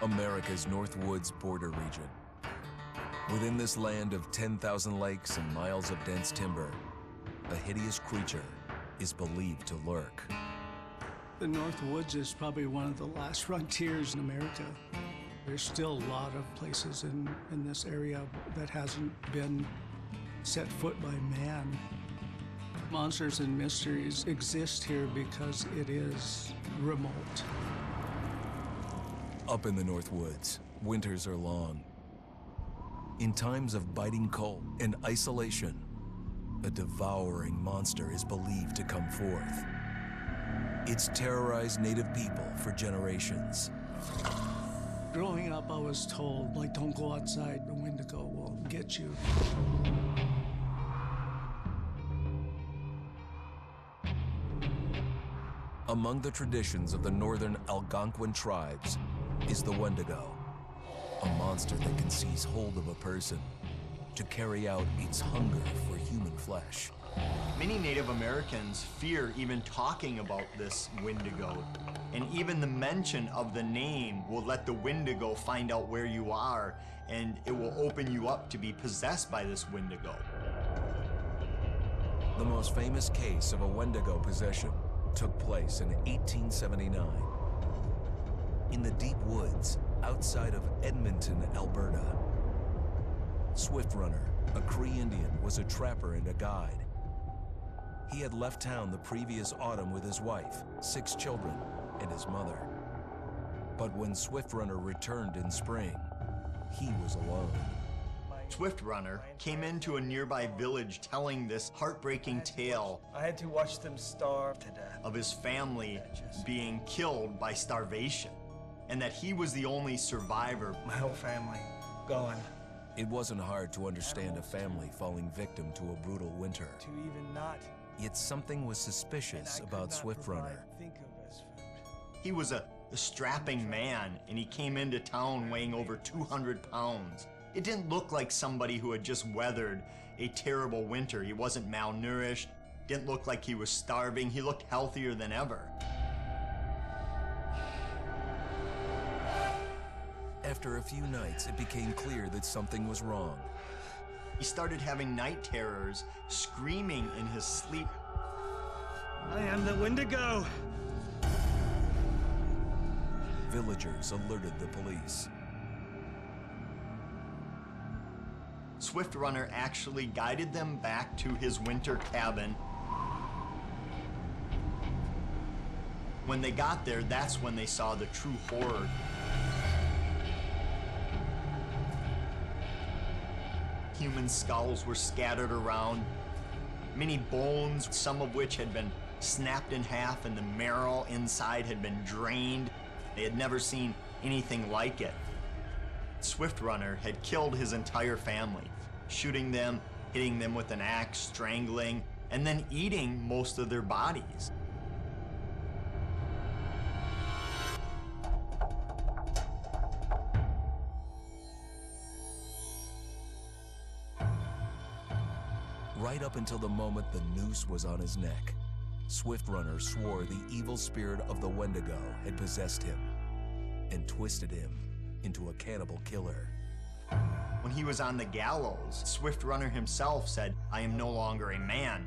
America's North Woods border region. Within this land of 10,000 lakes and miles of dense timber, a hideous creature is believed to lurk. The North Woods is probably one of the last frontiers in America. There's still a lot of places in this area that hasn't been set foot by man. Monsters and mysteries exist here because it is remote. Up in the North Woods, winters are long. In times of biting cold and isolation, a devouring monster is believed to come forth. It's terrorized native people for generations. Growing up, I was told, like, don't go outside, the Wendigo will get you. Among the traditions of the northern Algonquin tribes is the Wendigo, a monster that can seize hold of a person to carry out its hunger for human flesh. Many Native Americans fear even talking about this Wendigo, and even the mention of the name will let the Wendigo find out where you are, and it will open you up to be possessed by this Wendigo. The most famous case of a Wendigo possession took place in 1879 in the deep woods outside of Edmonton, Alberta. Swift Runner, a Cree Indian, was a trapper and a guide. He had left town the previous autumn with his wife, 6 children, and his mother. But when Swift Runner returned in spring, he was alone. Swift Runner came into a nearby village telling this heartbreaking tale. I had to watch them starve to death. Of his family being killed by starvation, and that he was the only survivor. My whole family gone. It wasn't hard to understand a family falling victim to a brutal winter. To even not. Yet something was suspicious about Swift Runner. He was a strapping man, and he came into town weighing over 200 pounds. It didn't look like somebody who had just weathered a terrible winter. He wasn't malnourished, didn't look like he was starving. He looked healthier than ever. After a few nights, it became clear that something was wrong. He started having night terrors, screaming in his sleep. I am the Wendigo! Villagers alerted the police. Swift Runner actually guided them back to his winter cabin. When they got there, that's when they saw the true horror. Human skulls were scattered around, many bones, some of which had been snapped in half, and the marrow inside had been drained. They had never seen anything like it. Swift Runner had killed his entire family, shooting them, hitting them with an axe, strangling, and then eating most of their bodies. Right up until the moment the noose was on his neck, Swift Runner swore the evil spirit of the Wendigo had possessed him and twisted him into a cannibal killer. When he was on the gallows, Swift Runner himself said, "I am no longer a man.